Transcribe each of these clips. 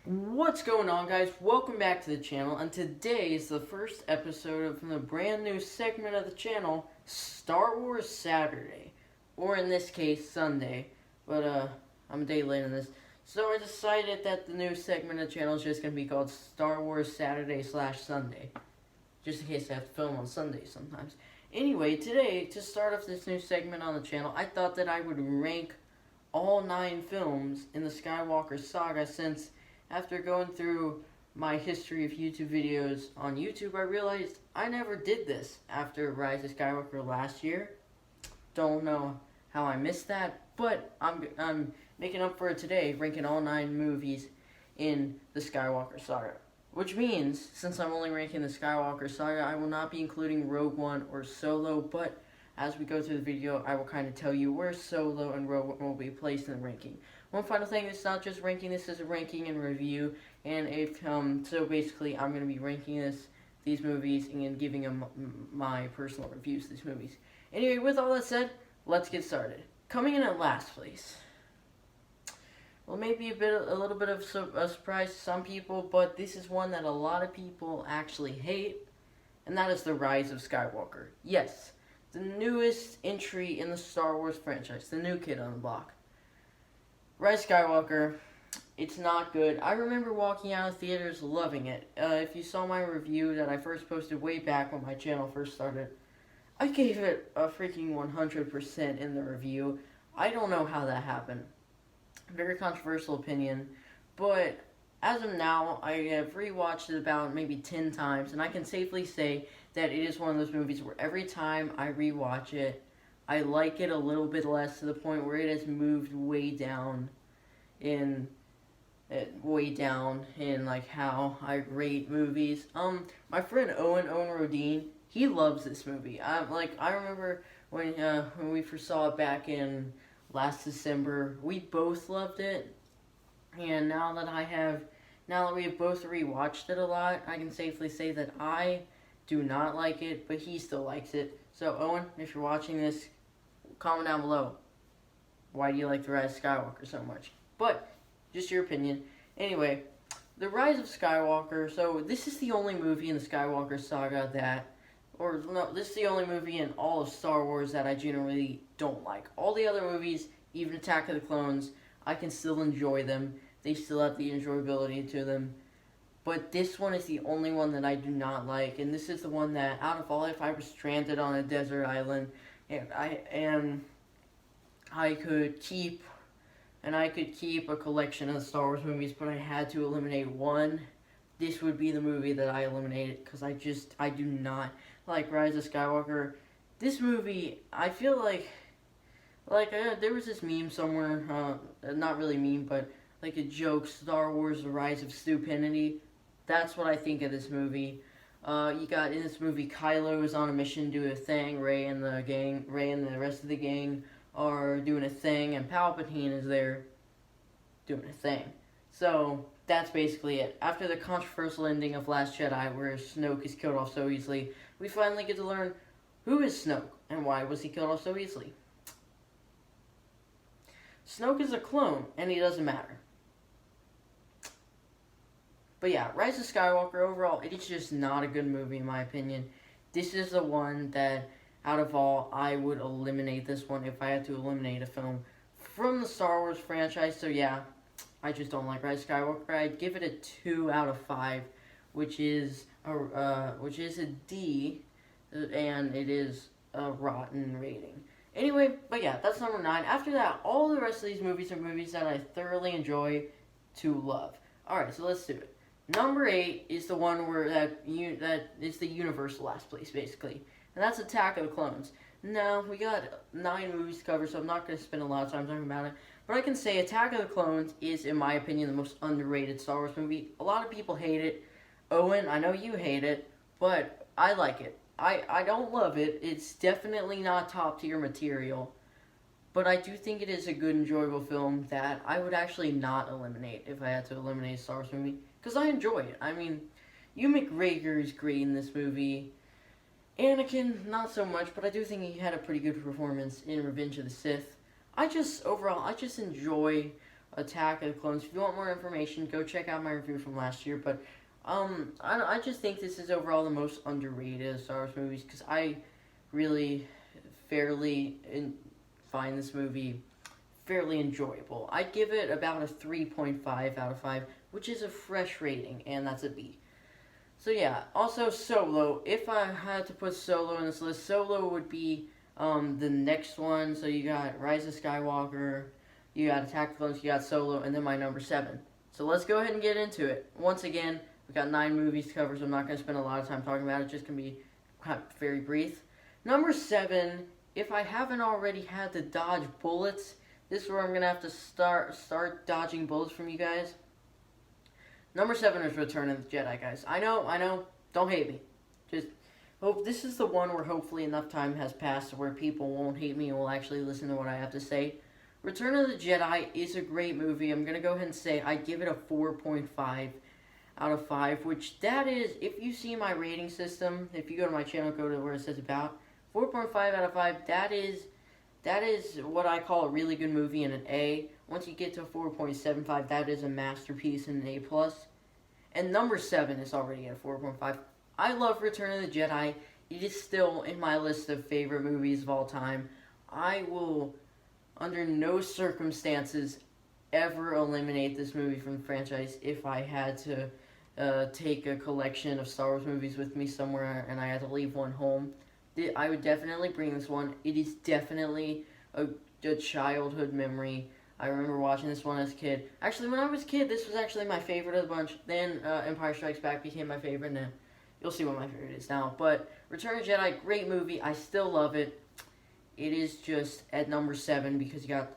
What's going on, guys? Welcome back to the channel, and today is the first episode of the brand new segment of the channel, Star Wars Saturday, or in this case, Sunday, but I'm a day late on this, so I decided that the new segment of the channel is just going to be called Star Wars Saturday/Sunday, just in case I have to film on Sundays sometimes. Anyway, today, to start off this new segment on the channel, I thought that I would rank all 9 films in the Skywalker saga, since after going through my history of YouTube videos on YouTube, I realized I never did this after Rise of Skywalker last year. Don't know how I missed that, but I'm making up for it today, ranking all 9 movies in the Skywalker saga. Which means, since I'm only ranking the Skywalker saga, I will not be including Rogue One or Solo, but as we go through the video, I will kind of tell you where Solo and Rogue One will be placed in the ranking. One final thing, it's not just ranking, this is a ranking and review, and so basically I'm going to be ranking these movies and giving them my personal reviews of these movies. Anyway, with all that said, let's get started. Coming in at last place. Well, maybe a little bit of a surprise to some people, but this is one that a lot of people actually hate, and that is the Rise of Skywalker. Yes, the newest entry in the Star Wars franchise, the new kid on the block. Rise of Skywalker, it's not good. I remember walking out of theaters loving it. If you saw my review that I first posted way back when my channel first started, I gave it a freaking 100% in the review. I don't know how that happened. Very controversial opinion, but as of now, I have rewatched it about maybe 10 times, and I can safely say that it is one of those movies where every time I rewatch it, I like it a little bit less, to the point where it has moved way down in like how I rate movies. My friend Owen Rodine, he loves this movie. I remember when we first saw it back in last December, we both loved it, and now that we have both rewatched it a lot, I can safely say that I do not like it, but he still likes it. So Owen, if you're watching this, comment down below. Why do you like The Rise of Skywalker so much? But, just your opinion. Anyway, The Rise of Skywalker, so this is the only movie in the Skywalker saga this is the only movie in all of Star Wars that I generally don't like. All the other movies, even Attack of the Clones, I can still enjoy them. They still have the enjoyability to them. But this one is the only one that I do not like, and this is the one that, out of all, if I was stranded on a desert island, and I could keep a collection of Star Wars movies, but I had to eliminate one, this would be the movie that I eliminated, because I do not like Rise of Skywalker. This movie, I feel like there was this meme somewhere, not really meme, but like a joke, Star Wars: The Rise of Stupidity. That's what I think of this movie. You got, in this movie, Kylo is on a mission to do a thing, Rey and the rest of the gang are doing a thing, and Palpatine is there doing a thing. So, that's basically it. After the controversial ending of Last Jedi, where Snoke is killed off so easily, we finally get to learn who is Snoke, and why was he killed off so easily. Snoke is a clone, and he doesn't matter. But yeah, Rise of Skywalker, overall, it is just not a good movie in my opinion. This is the one that, out of all, I would eliminate this one if I had to eliminate a film from the Star Wars franchise. So yeah, I just don't like Rise of Skywalker. I'd give it a 2 out of 5, which is a D, and it is a rotten rating. Anyway, but yeah, that's number 9. After that, all the rest of these movies are movies that I thoroughly enjoy to love. Alright, so let's do it. Number 8 is the one where that is the universal last place, basically. And that's Attack of the Clones. Now, we got 9 movies to cover, so I'm not going to spend a lot of time talking about it. But I can say Attack of the Clones is, in my opinion, the most underrated Star Wars movie. A lot of people hate it. Owen, I know you hate it, but I like it. I don't love it. It's definitely not top tier material. But I do think it is a good, enjoyable film that I would actually not eliminate if I had to eliminate a Star Wars movie. Because I enjoy it. I mean, Ewan McGregor is great in this movie. Anakin, not so much, but I do think he had a pretty good performance in Revenge of the Sith. I just enjoy Attack of the Clones. If you want more information, go check out my review from last year. But I just think this is overall the most underrated of Star Wars movies because I really find this movie fairly enjoyable. I'd give it about a 3.5 out of 5, which is a fresh rating, and that's a B. So yeah, also Solo. If I had to put Solo in this list, Solo would be the next one. So you got Rise of Skywalker, you got Attack of the Clones, you got Solo, and then my number 7. So let's go ahead and get into it. Once again, we've got 9 movies to cover, so I'm not going to spend a lot of time talking about it. It's just going to be very brief. Number 7, if I haven't already had to dodge bullets, this is where I'm going to have to start dodging bullets from you guys. Number 7 is Return of the Jedi, guys. I know, don't hate me. Just hope this is the one where hopefully enough time has passed where people won't hate me and will actually listen to what I have to say. Return of the Jedi is a great movie. I'm going to go ahead and say I give it a 4.5 out of 5, which that is, if you see my rating system, if you go to my channel, go to where it says about, 4.5 out of 5, that is what I call a really good movie and an A. Once you get to 4.75, that is a masterpiece and an A+. And number 7 is already at 4.5. I love Return of the Jedi. It is still in my list of favorite movies of all time. I will, under no circumstances, ever eliminate this movie from the franchise if I had to take a collection of Star Wars movies with me somewhere and I had to leave one home. I would definitely bring this one. It is definitely a childhood memory. I remember watching this one as a kid. Actually, when I was a kid, this was actually my favorite of the bunch. Then Empire Strikes Back became my favorite, and you'll see what my favorite is now. But Return of the Jedi, great movie. I still love it. It is just at number 7 because you got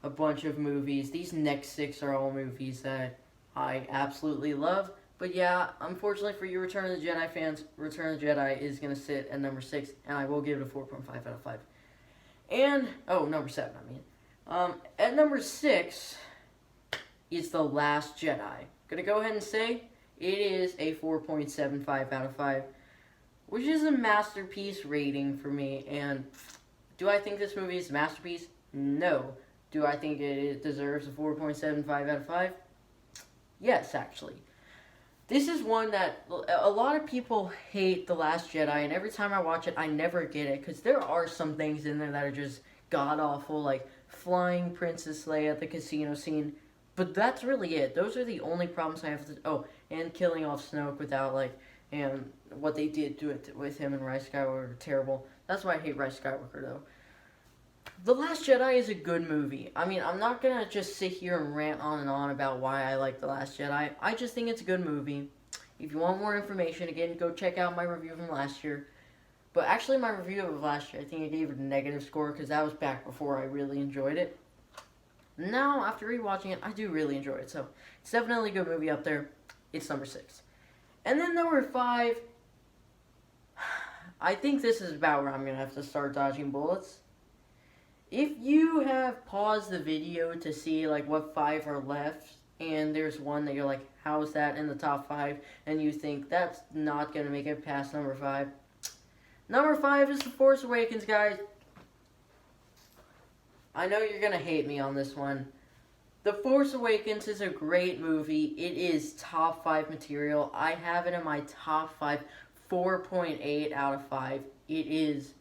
a bunch of movies. These next 6 are all movies that I absolutely love. But yeah, unfortunately for you Return of the Jedi fans, Return of the Jedi is going to sit at number 6, and I will give it a 4.5 out of 5. And, number 7, I mean. At number 6 is The Last Jedi. Gonna go ahead and say it is a 4.75 out of 5, which is a masterpiece rating for me. And do I think this movie is a masterpiece? No. Do I think it deserves a 4.75 out of 5? Yes, actually. This is one that a lot of people hate The Last Jedi, and every time I watch it, I never get it, because there are some things in there that are just god-awful, like flying Princess Leia at the casino scene, but that's really it. Those are the only problems I have. And killing off Snoke without, and what they did to it with him and Rise of Skywalker were terrible. That's why I hate Rise of Skywalker, though. The Last Jedi is a good movie. I mean, I'm not gonna just sit here and rant on and on about why I like The Last Jedi. I just think it's a good movie. If you want more information, again, go check out my review from last year. But actually, my review of last year, I think I gave it a negative score because that was back before I really enjoyed it. Now, after rewatching it, I do really enjoy it. So, it's definitely a good movie up there. It's number 6. And then number 5, I think this is about where I'm going to have to start dodging bullets. If you have paused the video to see, what 5 are left, and there's one that you're like, how is that in the top 5? And you think that's not going to make it past number 5. Number 5 is The Force Awakens, guys. I know you're going to hate me on this one. The Force Awakens is a great movie. It is top 5 material. I have it in my top 5, 4.8 out of 5. It is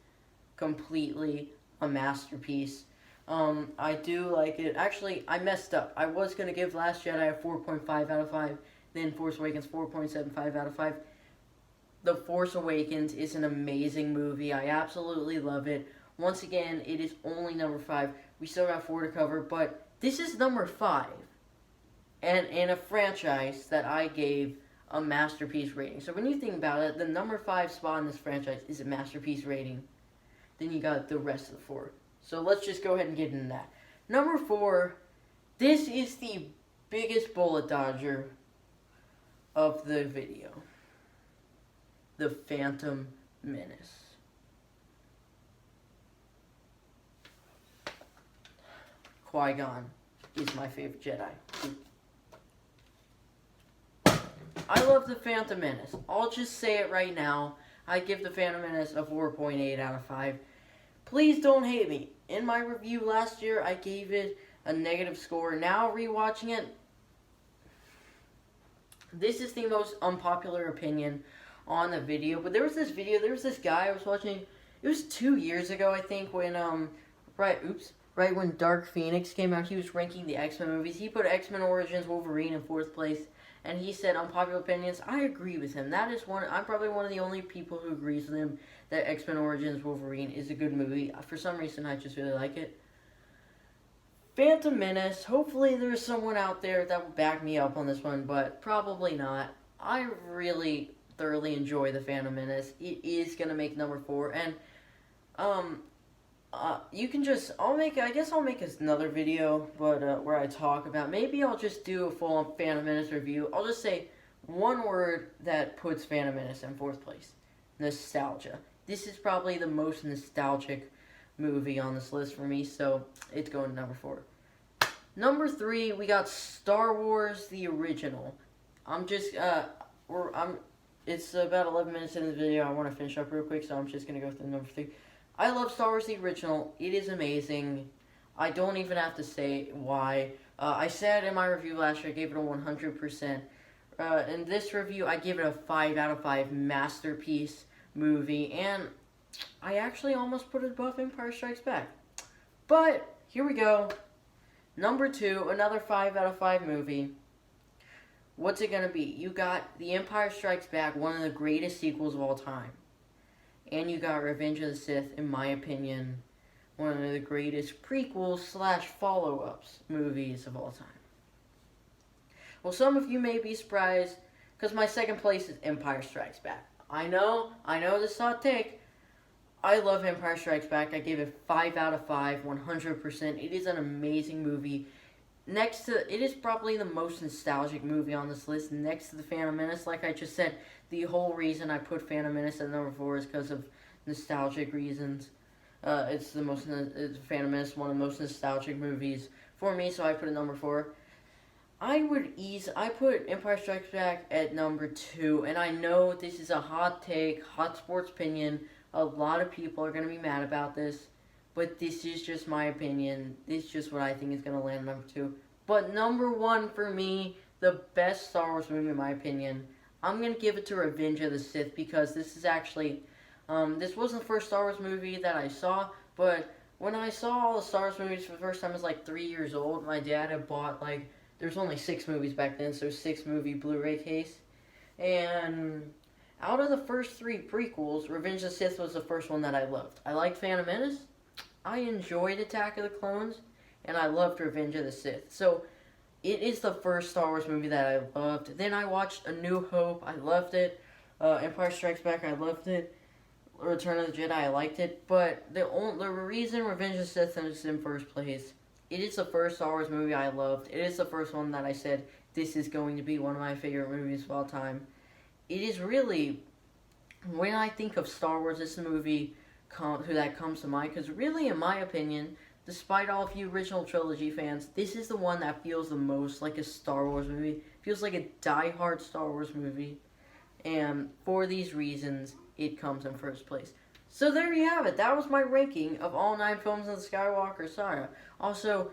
completely a masterpiece. I do like it. Actually, I messed up. I was going to give Last Jedi a 4.5 out of 5. Then Force Awakens 4.75 out of 5. The Force Awakens is an amazing movie. I absolutely love it. Once again, it is only number 5. We still got 4 to cover, but this is number 5. And in a franchise that I gave a masterpiece rating. So when you think about it, the number 5 spot in this franchise is a masterpiece rating. Then you got the rest of the 4. So let's just go ahead and get into that. Number 4, this is the biggest bullet dodger of the video. The Phantom Menace. Qui-Gon is my favorite Jedi. I love the Phantom Menace. I'll just say it right now. I give the Phantom Menace a 4.8 out of 5. Please don't hate me. In my review last year, I gave it a negative score. Now rewatching it, this is the most unpopular opinion on the video. But there was this guy I was watching. It was 2 years ago, I think, when right when Dark Phoenix came out. He was ranking the X-Men movies. He put X-Men Origins Wolverine in 4th place, and he said unpopular opinions. I agree with him. That is one. I'm probably one of the only people who agrees with him that X-Men Origins Wolverine is a good movie. For some reason, I just really like it. Phantom Menace. Hopefully, there's someone out there that will back me up on this one, but probably not. I really thoroughly enjoy the Phantom Menace. It is gonna make number 4, and you can just, I guess I'll make another video, but where I talk about, maybe I'll just do a full Phantom Menace review. I'll just say one word that puts Phantom Menace in 4th place. Nostalgia. This is probably the most nostalgic movie on this list for me, so it's going to number 4. Number 3, we got Star Wars, the original. It's about 11 minutes into the video. I want to finish up real quick, so I'm just going to go through number 3. I love Star Wars the original. It is amazing. I don't even have to say why. I said in my review last year I gave it a 100%. In this review, I give it a 5 out of 5 masterpiece movie. And I actually almost put it above Empire Strikes Back. But, here we go. Number 2, another 5 out of 5 movie. What's it going to be? You got The Empire Strikes Back, one of the greatest sequels of all time. And you got Revenge of the Sith, in my opinion, one of the greatest prequels / follow-ups movies of all time. Well, some of you may be surprised, because my second place is Empire Strikes Back. I know this is a hot take. I love Empire Strikes Back. I gave it 5 out of 5, 100%. It is an amazing movie. It is probably the most nostalgic movie on this list, next to the Phantom Menace. Like I just said, the whole reason I put Phantom Menace at number 4 is because of nostalgic reasons. It's Phantom Menace, one of the most nostalgic movies for me, so I put it number 4. I put Empire Strikes Back at number 2, and I know this is a hot take, hot sports opinion. A lot of people are going to be mad about this. But this is just my opinion. This is just what I think is going to land number 2. But number 1 for me, the best Star Wars movie in my opinion, I'm going to give it to Revenge of the Sith, because this is actually, this wasn't the first Star Wars movie that I saw, but when I saw all the Star Wars movies for the first time, I was like 3 years old. My dad had bought, there's only 6 movies back then, so 6 movie Blu-ray case. And out of the first 3 prequels, Revenge of the Sith was the first one that I loved. I liked Phantom Menace, I enjoyed Attack of the Clones, and I loved Revenge of the Sith. So, it is the first Star Wars movie that I loved. Then I watched A New Hope, I loved it. Empire Strikes Back, I loved it. Return of the Jedi, I liked it. But the reason Revenge of the Sith is in first place, it is the first Star Wars movie I loved. It is the first one that I said, this is going to be one of my favorite movies of all time. It is really, when I think of Star Wars, this is the movie that comes to mind, because really, in my opinion, despite all of you original trilogy fans, this is the one that feels the most like a Star Wars movie. Feels like a die-hard Star Wars movie, and for these reasons, it comes in first place. So there you have it. That was my ranking of all 9 films of the Skywalker saga. Also,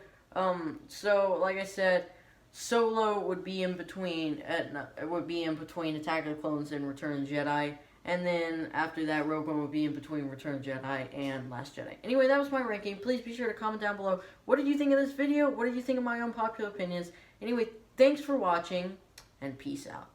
so like I said, Solo would be in between. Attack of the Clones and Return of the Jedi. And then after that, Rogue One would be in between Return of the Jedi and Last Jedi. Anyway, that was my ranking. Please be sure to comment down below. What did you think of this video? What did you think of my unpopular opinions? Anyway, thanks for watching, and peace out.